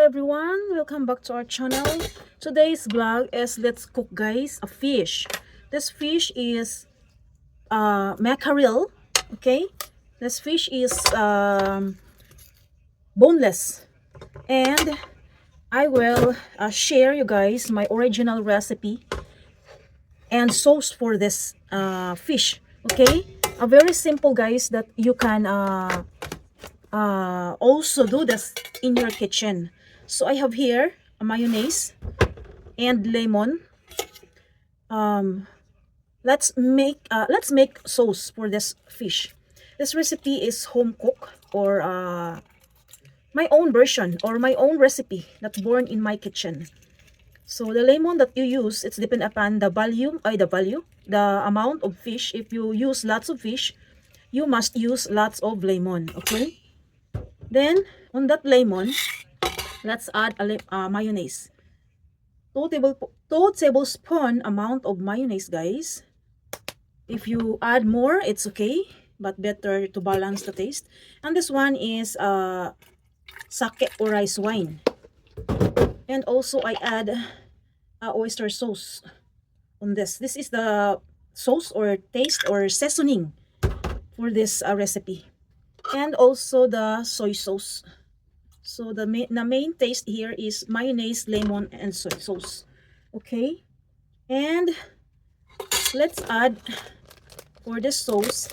everyone, welcome back to our channel. Today's vlog is let's cook guys a fish. This fish is mackerel. Okay, this fish is boneless, and I will share you guys my original recipe and sauce for this fish. Okay, a very simple guys that you can also do this in your kitchen. So I have here a mayonnaise and lemon. Let's make sauce for this fish. This recipe is home cook or my own version or my own recipe that's born in my kitchen. So the lemon that you use, it's depend upon the the amount of fish. If you use lots of fish, you must use lots of lemon. Okay. Then on that lemon, let's add a mayonnaise. 2 tablespoon amount of mayonnaise, guys. If you add more, it's okay, but better to balance the taste. And this one is sake or rice wine. And also I add oyster sauce on this. This is the sauce or taste or seasoning for this recipe. And also the soy sauce. So the main taste here is mayonnaise, lemon, and soy sauce. Okay, and let's add for this sauce.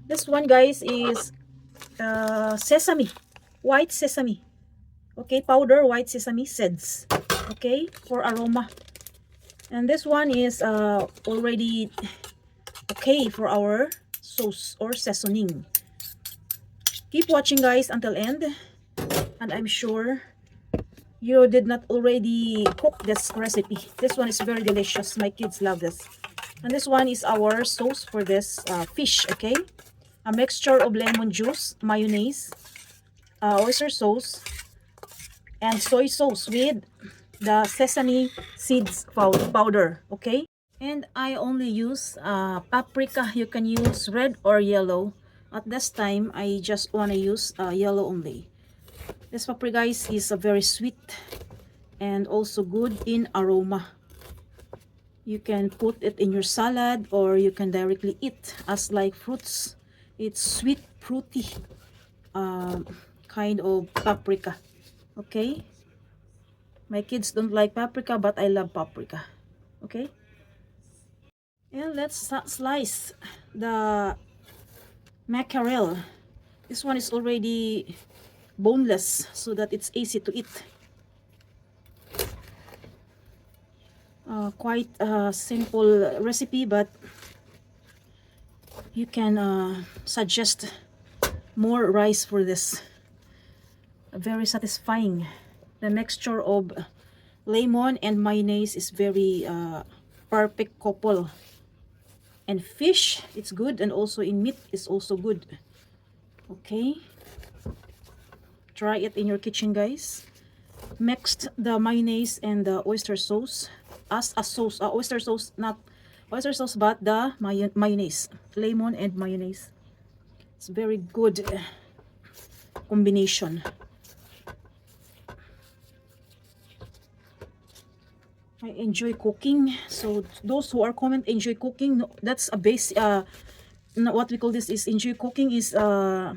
This one, guys, is sesame, white sesame. Okay, powder white sesame seeds. Okay, for aroma. And this one is already okay for our sauce or seasoning. Keep watching, guys, until end, and I'm sure you did not already cook this recipe. This one is very delicious. My kids love this. And this one is our sauce for this fish. Okay, a mixture of lemon juice, mayonnaise, oyster sauce, and soy sauce with the sesame seeds powder. Okay, and I only use paprika. You can use red or yellow. At this time, I just want to use yellow only. This paprika, guys, is a very sweet and also good in aroma. You can put it in your salad or you can directly eat as like fruits. It's sweet, fruity kind of paprika. Okay? My kids don't like paprika, but I love paprika. Okay? And let's slice the mackerel. This one is already boneless so that it's easy to eat. Quite a simple recipe, but you can suggest more rice for this. Very satisfying. The mixture of lemon and mayonnaise is very perfect couple. And fish, it's good, and also in meat is also good. Okay, try it in your kitchen, guys. Mixed the mayonnaise and the oyster sauce as a sauce. Oyster sauce, not oyster sauce, but the mayonnaise, lemon and mayonnaise. It's very good combination. I enjoy cooking, so those who are enjoy cooking, that's a base. What we call this is enjoy cooking is common.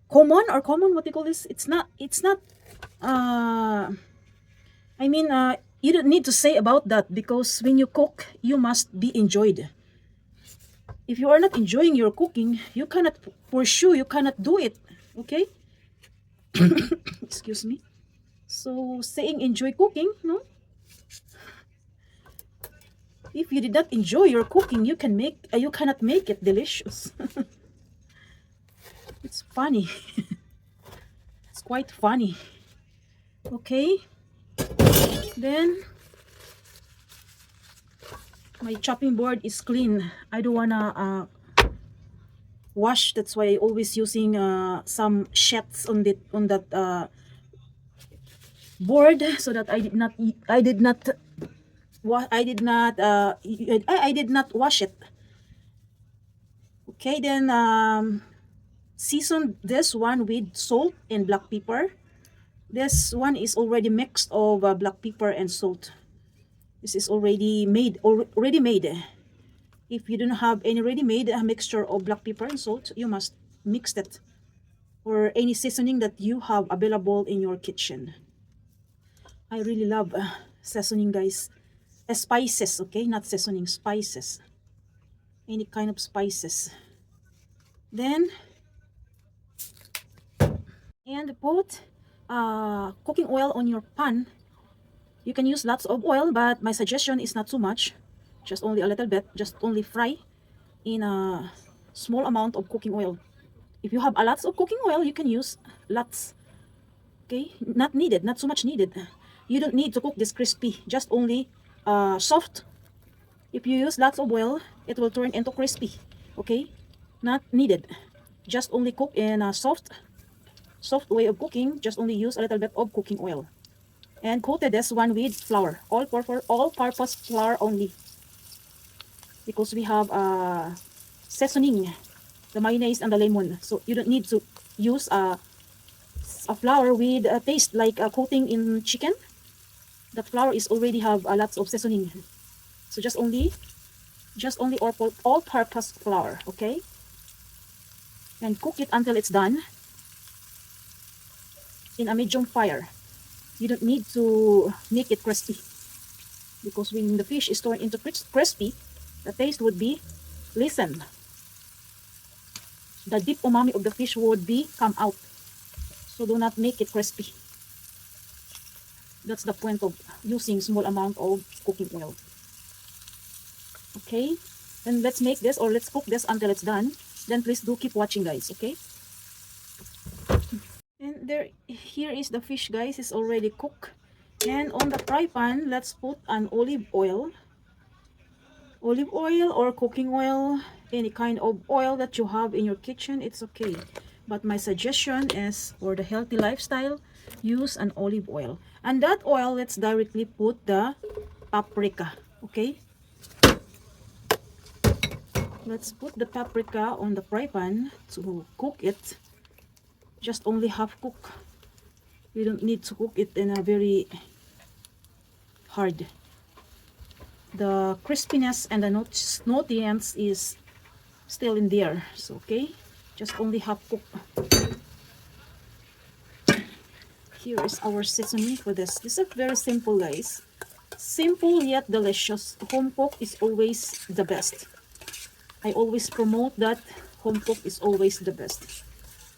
What we call this? It's not. I mean, you don't need to say about that, because when you cook, you must be enjoyed. If you are not enjoying your cooking, you cannot pursue. You cannot do it. Okay. Excuse me. So saying enjoy cooking, no. If you did not enjoy your cooking, you cannot make it delicious. It's funny. It's quite funny. Okay. Then my chopping board is clean. I don't wanna wash. That's why I always using some sheets on that board, so that I did not wash it. Okay, then season this one with salt and black pepper. This one is already mixed of black pepper and salt. This is already made, already made. If you don't have any ready-made mixture of black pepper and salt, you must mix that, or any seasoning that you have available in your kitchen. I really love seasoning, guys. Spices, okay? Not seasoning, spices. Any kind of spices. Then, and put cooking oil on your pan. You can use lots of oil, but my suggestion is not too much. Just only a little bit. Just only fry in a small amount of cooking oil. If you have a lots of cooking oil, you can use lots. Okay, not needed, not so much needed. You don't need to cook this crispy, just only soft. If you use lots of oil, it will turn into crispy. Okay, not needed. Just only cook in a soft way of cooking. Just only use a little bit of cooking oil. And coated this one with flour, all-purpose flour only, because we have seasoning, the mayonnaise and the lemon. So you don't need to use a flour with a taste like a coating in chicken. That flour is already have lots of seasoning. So just only all-purpose flour, okay? And cook it until it's done in a medium fire. You don't need to make it crispy, because when the fish is turned into crispy, the taste would be listen. The deep umami of the fish would be come out. So do not make it crispy. That's the point of using small amount of cooking oil. Okay, then let's make this, or let's cook this until it's done. Then please do keep watching, guys, okay? And here is the fish, guys. It's already cooked. And on the fry pan, let's put an olive oil or cooking oil, any kind of oil that you have in your kitchen, it's okay. But my suggestion is, for the healthy lifestyle, use an olive oil. And that oil, let's directly put the paprika, okay? Let's put the paprika on the fry pan to cook it. Just only half cook. You don't need to cook it in a very hard. The crispiness and the nutrients is still in there. So okay, just only half cook. Here is our seasoning for this. This is very simple, guys. Simple yet delicious. Home cook is always the best. I always promote that home cook is always the best.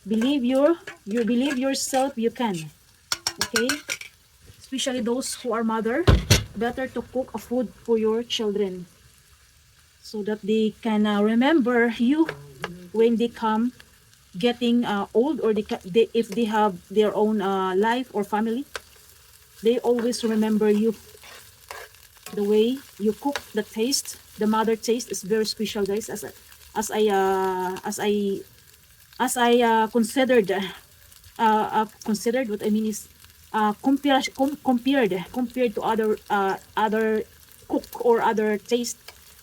Believe you believe yourself, you can. Okay? Especially those who are mother, better to cook a food for your children, so that they can remember you when they come getting old, or if they have their own life or family. They always remember you. The way you cook, the taste, the mother taste is very special, guys. As I considered what I mean is compared to other cook or other taste,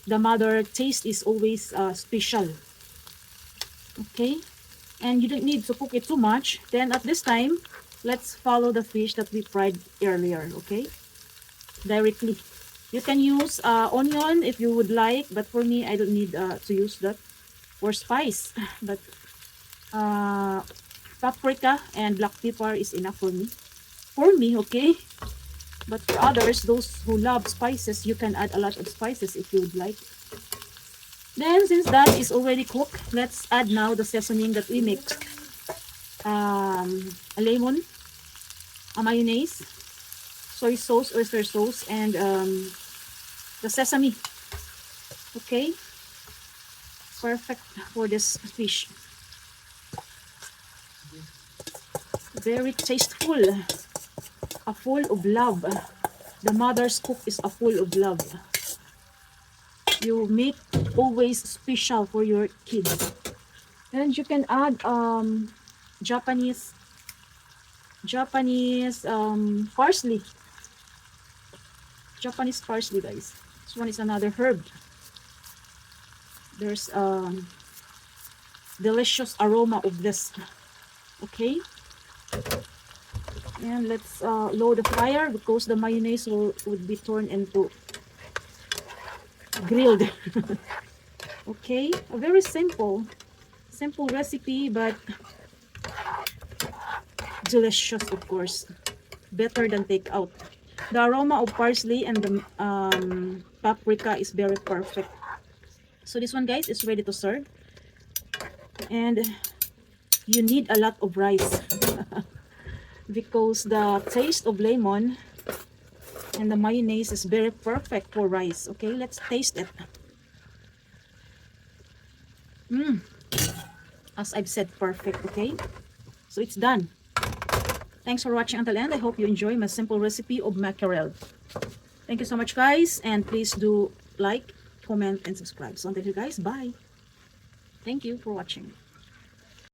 the mother taste is always special. Okay, and you don't need to cook it too much. Then at this time, let's follow the fish that we fried earlier. Okay, directly. You can use onion if you would like, but for me, I don't need to use that, or spice. But paprika and black pepper is enough for me. Okay? But for others, those who love spices, you can add a lot of spices if you would like. Then, since that is already cooked, let's add now the seasoning that we mixed. A lemon, a mayonnaise, soy sauce, oyster sauce, and the sesame. Okay? Perfect for this fish. Very tasteful. Full of love. The mother's cook is full of love. You make always special for your kids. And you can add Japanese parsley. Japanese parsley, guys. This one is another herb. There's delicious aroma of this. Okay, and let's lower the fire because the mayonnaise would be turned into grilled. Okay, a very simple recipe, but delicious, of course. Better than takeout. The aroma of parsley and the paprika is very perfect. So this one, guys, is ready to serve. And you need a lot of rice because the taste of lemon and the mayonnaise is very perfect for rice. Okay, let's taste it. As I've said, perfect. Okay, so it's done. Thanks for watching until the end. I hope you enjoy my simple recipe of mackerel. Thank you so much, guys, and please do like, comment, and subscribe. So until you guys, bye. Thank you for watching.